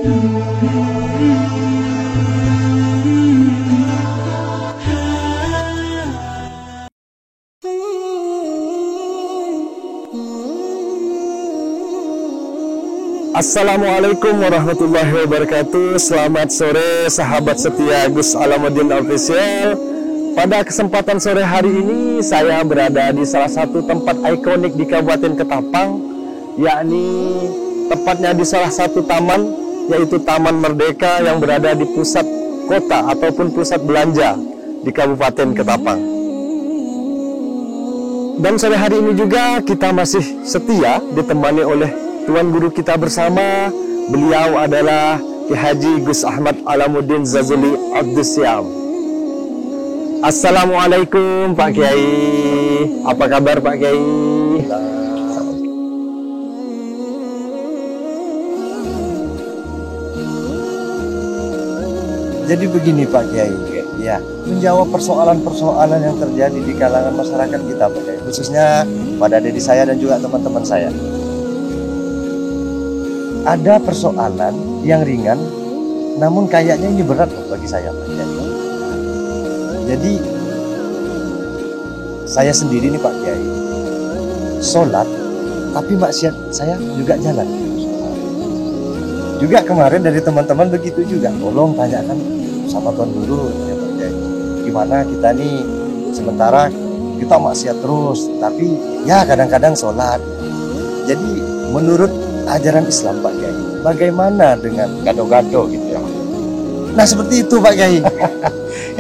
Assalamualaikum warahmatullahi wabarakatuh. Selamat sore sahabat setia Gus Alamuddin Official. Pada kesempatan sore hari ini saya berada di salah satu tempat ikonik di Kabupaten Ketapang, yakni tepatnya di salah satu taman, yaitu Taman Merdeka yang berada di pusat kota ataupun pusat belanja di Kabupaten Ketapang. Dan sore hari ini juga kita masih setia ditemani oleh Tuan Guru kita bersama. Beliau adalah Ki Haji Gus Ahmad Alamuddin Zazuli Abdusyam. Assalamualaikum Pak Kiai. Apa kabar Pak Kiai? Jadi begini Pak Kiai, ya, menjawab persoalan-persoalan yang terjadi di kalangan masyarakat kita Pak Kiai, khususnya pada diri saya dan juga teman-teman saya. Ada persoalan yang ringan, namun kayaknya ini berat bagi saya Pak Kiai. Jadi saya sendiri nih Pak Kiai, sholat tapi maksiat saya juga jalan. Juga kemarin dari teman-teman begitu juga, tolong tanyakan sama Tuan Guru ya Pak Kiai, gimana kita nih sementara kita maksiat terus, tapi ya kadang-kadang sholat. Jadi menurut ajaran Islam Pak Kiai, bagaimana dengan gado-gado gitu ya? Nah seperti itu Pak Kiai.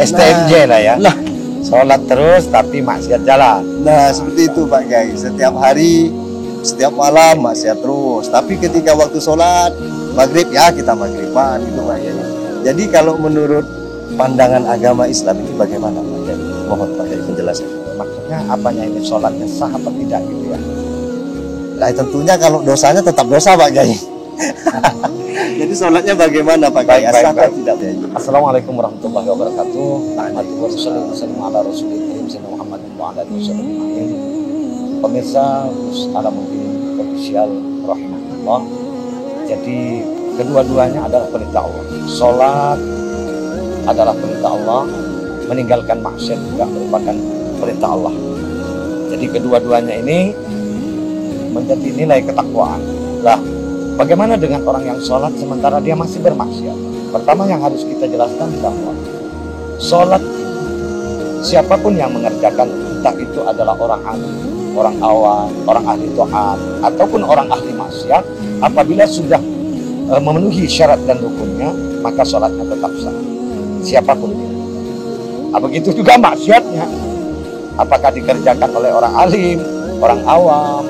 STMJ lah ya. Nah, sholat terus tapi maksiat jalan. Nah seperti itu Pak Kiai. Setiap hari, setiap malam maksiat terus. Tapi ketika waktu sholat maghrib ya kita maghriban gitu Pak Kiai. Jadi kalau menurut pandangan agama Islam ini bagaimana Pak Kiai? Mohon Pak Kiai penjelasan. Maksudnya apanya ini, sholatnya sah apa tidak gitu ya? Nah tentunya kalau dosanya tetap dosa Pak Kiai. Jadi sholatnya bagaimana Pak Kiai? Baik, Sah atau baik. tidak Pak? Assalamualaikum warahmatullahi wabarakatuh. Assalamualaikum warahmatullahi wabarakatuh. Pemirsa Gus Alamuddin Official rahimahullah. Jadi kedua-duanya adalah perintah Allah. Sholat adalah perintah Allah, meninggalkan maksiat juga merupakan perintah Allah. Jadi kedua-duanya ini menjadi nilai ketakwaan. Lah, bagaimana dengan orang yang sholat sementara dia masih bermaksiat? Pertama yang harus kita jelaskan bahwa sholat siapapun yang mengerjakan, entah itu adalah orang alim, orang awam, orang ahli taat, ataupun orang ahli maksiat, apabila sudah memenuhi syarat dan rukunnya, maka sholatnya tetap sah. Siapapun dia. Begitu juga maksiatnya. Apakah dikerjakan oleh orang alim, orang awam,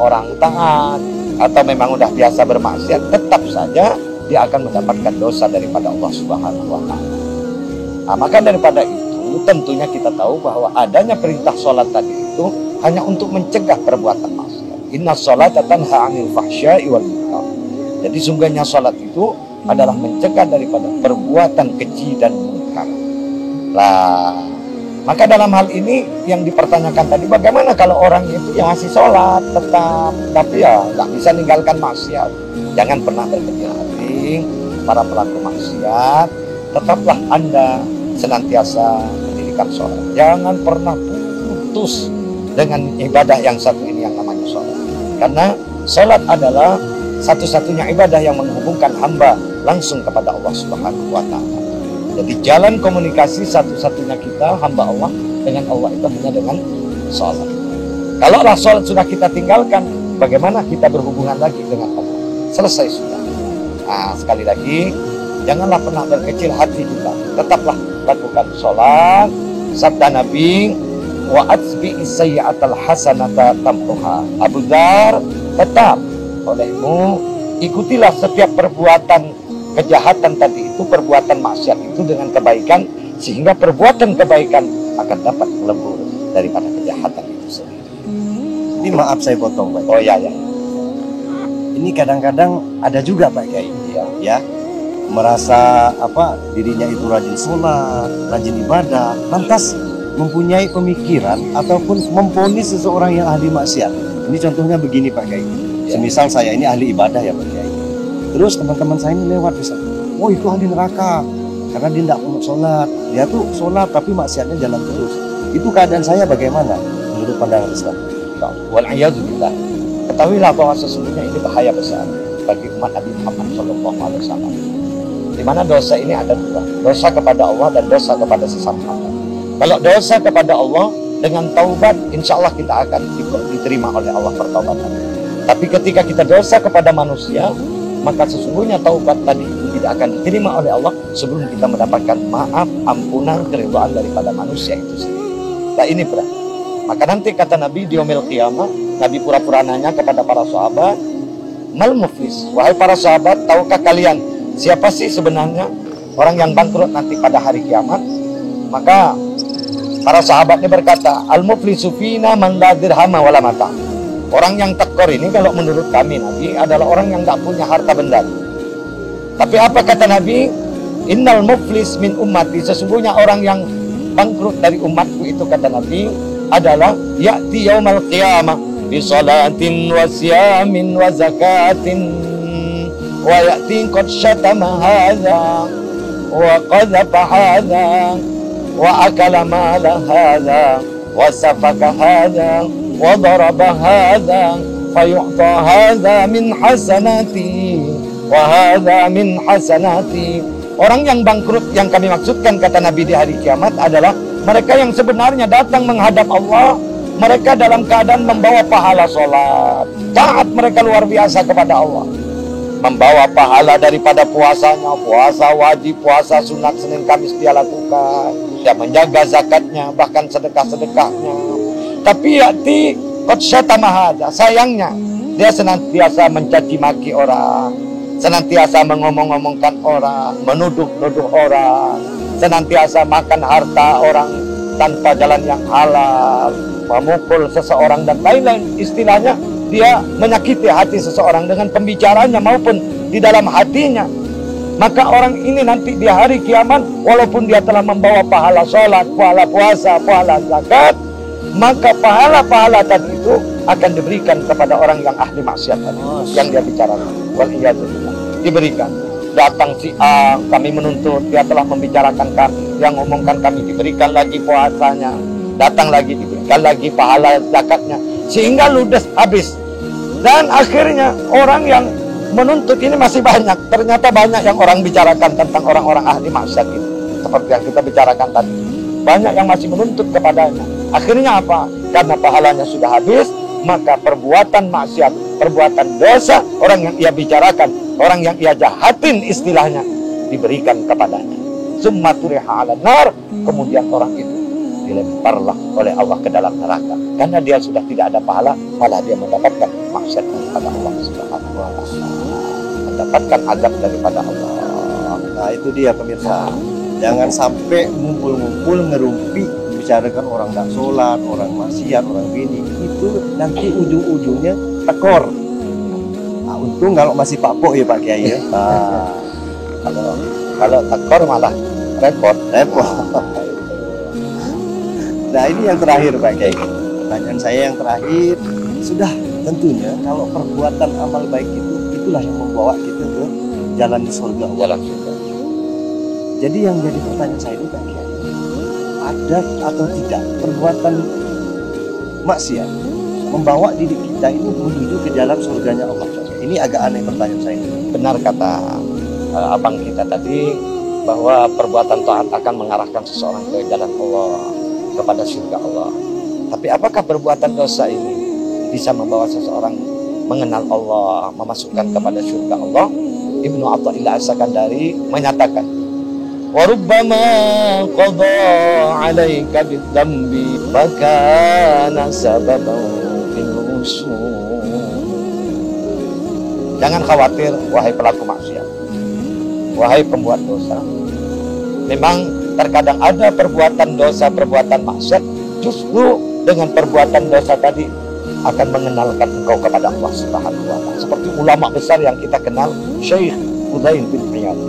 orang taat, atau memang udah biasa bermaksiat, tetap saja dia akan mendapatkan dosa daripada Allah Subhanahu wa Ta'ala. Maka daripada itu tentunya kita tahu bahwa adanya perintah sholat tadi itu hanya untuk mencegah perbuatan maksiat. Inna sholata tanha 'anil fahsya'i wal munkar. Jadi sungguhnya sholat itu adalah mencegah daripada perbuatan keji dan munkar. Lah, maka dalam hal ini yang dipertanyakan tadi, bagaimana kalau orang itu yang masih sholat tetap, tapi ya nggak bisa meninggalkan maksiat. Jangan pernah berkecil hati, para pelaku maksiat, tetaplah Anda senantiasa mendirikan sholat. Jangan pernah putus dengan ibadah yang satu ini yang namanya sholat. Karena sholat adalah satu-satunya ibadah yang menghubungkan hamba langsung kepada Allah Subhanahu wa Ta'ala. Jadi jalan komunikasi satu-satunya kita hamba Allah dengan Allah itu hanya dengan sholat. Kalaulah sholat sudah kita tinggalkan, bagaimana kita berhubungan lagi dengan Allah? Selesai sudah. Nah, sekali lagi, janganlah pernah berkecil hati kita. Tetaplah lakukan sholat. Sabda Nabi, wa atsbi'is sayyi'atal hasanata tamhuha. Abu Dzar, tetap olehmu ikutilah setiap perbuatan kejahatan tadi itu, perbuatan maksiat itu dengan kebaikan, sehingga perbuatan kebaikan akan dapat melebur daripada kejahatan itu sendiri. Ini maaf saya potong Pak. Oh ya. Ini kadang-kadang ada juga Pak Kiai, ya, merasa dirinya itu rajin sholat, rajin ibadah, lantas mempunyai pemikiran ataupun memvonis seseorang yang ahli maksiat. Ini contohnya begini Pak Kiai. Semisal saya ini ahli ibadah ya Pak Kiai. Terus teman-teman saya ini lewat misalnya, oh itu ahli neraka karena dia tidak punya sholat. Dia tuh sholat tapi maksiatnya jalan terus. Itu keadaan saya bagaimana menurut pandangan Islam? Wal'iyadzubillah. Ketahuilah bahwa sesungguhnya ini bahaya besar bagi umat Nabi Muhammad SAW. Di mana dosa ini ada dua, dosa kepada Allah dan dosa kepada sesama hamba. Kalau dosa kepada Allah dengan taubat, insya Allah kita akan diterima oleh Allah pertobatan. Tapi ketika kita dosa kepada manusia, maka sesungguhnya taubat tadi itu tidak akan diterima oleh Allah sebelum kita mendapatkan maaf, ampunan, keridhaan daripada manusia itu sendiri. Nah ini berat. Maka nanti kata Nabi di yaumil qiyamah, Nabi pura-pura nanya kepada para sahabat, mal muflis, wahai para sahabat, tahukah kalian siapa sih sebenarnya orang yang bangkrut nanti pada hari kiamat? Maka para sahabatnya berkata, al muflisu fina man la dirhama wala mata. Orang yang tekor ini kalau menurut kami Nabi adalah orang yang tidak punya harta benda. Tapi apa kata Nabi? Innal muflis min ummati, sesungguhnya orang yang bangkrut dari umatku itu kata Nabi adalah ya'ti yaumal qiyamah bi salatin wa siyamin wa zakatin wa ya'ti qad syatama hadza wa qadhafa hadza wa akala mala hadza wa safaka hadza wa daraba hadza fayu'ta hadza min hasanati wa hadza min hasanati. Orang yang bangkrut yang kami maksudkan kata Nabi di hari kiamat adalah mereka yang sebenarnya datang menghadap Allah. Mereka dalam keadaan membawa pahala sholat, taat mereka luar biasa kepada Allah, membawa pahala daripada puasanya, puasa wajib, puasa sunat Senin Kamis dia lakukan, dia menjaga zakatnya, bahkan sedekah-sedekahnya. Tapi yati qad syatama hadza, sayangnya dia senantiasa mencaci maki orang, senantiasa mengomong-ngomongkan orang, menuduh-nuduh orang, senantiasa makan harta orang tanpa jalan yang halal, memukul seseorang dan lain-lain. Istilahnya dia menyakiti hati seseorang dengan pembicaranya maupun di dalam hatinya. Maka orang ini nanti di hari kiamat, walaupun dia telah membawa pahala sholat, pahala puasa, pahala zakat, maka pahala-pahala tadi itu akan diberikan kepada orang yang ahli maksiat tadi, yang dia bicarakan. Wal'iyadzubillah. Diberikan. Datang si A, kami menuntut, dia telah membicarakan kami, dia ngomongkan kami, diberikan lagi puasanya, datang lagi, diberikan lagi pahala zakatnya, sehingga ludes habis. Dan akhirnya orang yang menuntut ini masih banyak, ternyata banyak yang orang bicarakan tentang orang-orang ahli maksiat itu, seperti yang kita bicarakan tadi, banyak yang masih menuntut kepadanya. Akhirnya apa? Karena pahalanya sudah habis, maka perbuatan maksiat, perbuatan dosa orang yang ia bicarakan, orang yang ia jahatin istilahnya, diberikan kepadanya. Summa turiha 'alan nar, kemudian orang itu dilemparlah oleh Allah ke dalam neraka karena dia sudah tidak ada pahala, malah dia mendapatkan maksiat daripada Allah Subhanahu wa taala, mendapatkan azab daripada Allah. Nah itu dia pemirsa, jangan sampai ngumpul-ngumpul ngerumpi bicarakan orang tak sholat, orang maksiat, orang bini, itu nanti ujung-ujungnya tekor. Nah, untung kalau masih papok ya Pak Kiai ya. Nah, kalau tekor malah repot. Nah ini yang terakhir Pak Kiai, pertanyaan saya yang terakhir, sudah tentunya kalau perbuatan amal baik itu, itulah yang membawa kita ke jalan surga. Jalan surga. Jadi yang jadi pertanyaan saya ini Pak Kiai, ada atau tidak perbuatan maksiat membawa diri kita ini menuju ke jalan surganya Allah? Ini agak aneh pertanyaan saya. Benar kata abang kita tadi, bahwa perbuatan taat akan mengarahkan seseorang ke jalan Allah, kepada surga Allah. Tapi apakah perbuatan dosa ini bisa membawa seseorang mengenal Allah, memasukkan kepada surga Allah? Ibnu Athaillah As-Sakandari menyatakan, وَرُبَّمَا قَضَى عَلَيْكَ بِالذَّنْبِ فَكَانَ سَبَبًا فِي الْوُصُولِ. Jangan khawatir wahai pelaku maksiat, wahai pembuat dosa. Memang terkadang ada perbuatan dosa, perbuatan maksiat, justru dengan perbuatan dosa tadi akan mengenalkan engkau kepada Allah Subhanahu wa taala. Seperti ulama besar yang kita kenal, Syekh Fudail bin Iyad.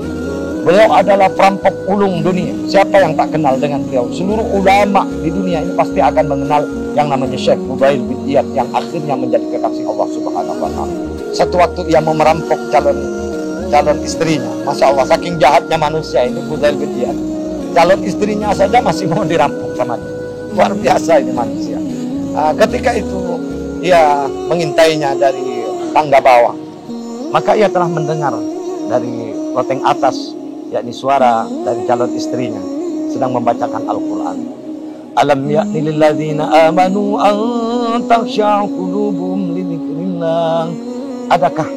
Beliau adalah perampok ulung dunia. Siapa yang tak kenal dengan beliau? Seluruh ulama di dunia ini pasti akan mengenal yang namanya Syekh Fudail bin Iyad, yang akhirnya menjadi kekasih Allah Subhanahu wa taala. Satu waktu ia mau merampok calon calon istrinya. Masya Allah, saking jahatnya manusia ini Fudail bin Iyad. Calon istrinya saja masih mau dirampok sama dia. Luar biasa ini manusia. Ketika itu ia mengintainya dari tangga bawah, maka ia telah mendengar dari loteng atas, yakni suara dari calon istrinya sedang membacakan Al-Quran. Alam ya'ni lilladzina amanu an takhsha'a qulubuhum li dzikrillah. Adakah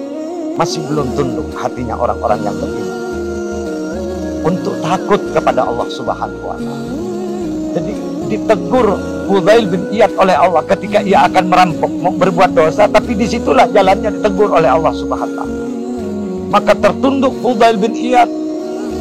masih belum tunduk hatinya orang-orang yang beriman untuk takut kepada Allah Subhanahu wa taala? Jadi ditegur Fudail bin Iyad oleh Allah ketika ia akan merampok, mau berbuat dosa, tapi disitulah jalannya ditegur oleh Allah Subhanahu wa taala. Maka tertunduk Fudail bin Iyad,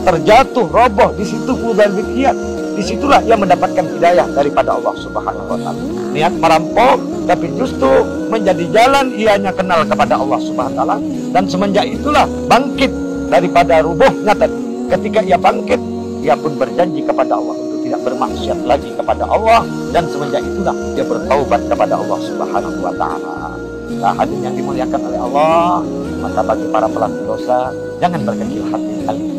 terjatuh, roboh di situ Fudail bin Iyad. Disitulah ia mendapatkan hidayah daripada Allah Subhanahu wa taala. Niat merampok, tapi justru menjadi jalan ianya kenal kepada Allah Subhanahu wa taala, dan semenjak itulah bangkit daripada rubuhnya tadi. Ketika ia bangkit, ia pun berjanji kepada Allah untuk tidak bermaksiat lagi kepada Allah, dan semenjak itulah dia bertaubat kepada Allah Subhanahu wa taala. Nah, hadirin yang dimuliakan oleh Allah, maka bagi para pelaku dosa jangan berkecil hati kalian.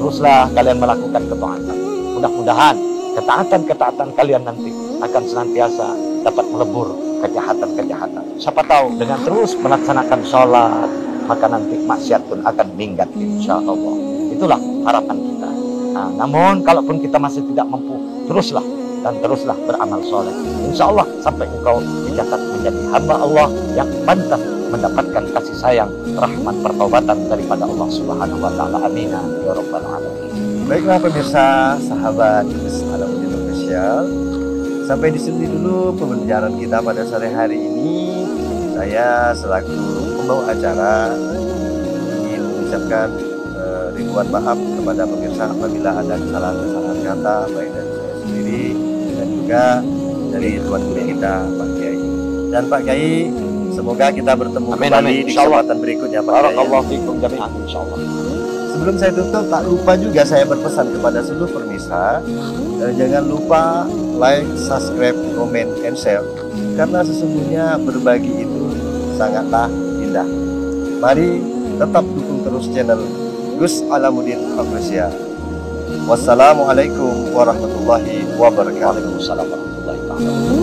Teruslah kalian melakukan ketaatan. Mudah-mudahan ketaatan-ketaatan kalian nanti akan senantiasa dapat melebur kejahatan-kejahatan. Siapa tahu dengan terus melaksanakan sholat, maka nanti maksiat pun akan minggat insya Allah. Itulah harapan kita. Nah, namun kalaupun kita masih tidak mampu, teruslah beramal soleh. Insya Allah sampai engkau dicatat menjadi hamba Allah yang pantas mendapatkan kasih sayang, rahmat, pertobatan daripada Allah Subhanahu wa taala. Amin ya rabbal alamin. Baiklah pemirsa, sahabat Alamuddin Official, sampai di sini dulu pembicaraan kita pada sore hari ini. Saya selaku pembawa acara ingin mengucapkan ribuan maaf kepada pemirsa apabila ada kesalahan-kesalahan kata baik dari saya sendiri dan juga dari tuan guru kita Pak Kiai. Dan Pak Kiai, semoga kita bertemu kembali di kesempatan berikutnya Pak Kiai. Barakallahu fikum jami'an insyaallah. Sebelum saya tutup, tak lupa juga saya berpesan kepada seluruh pemirsa, jangan lupa like, subscribe, comment, and share, karena sesungguhnya berbagi itu sangatlah indah. Mari tetap dukung terus channel Gus Alamuddin Official. Wassalamualaikum warahmatullahi wabarakatuh. Waalaikumsalam warahmatullahi wabarakatuh.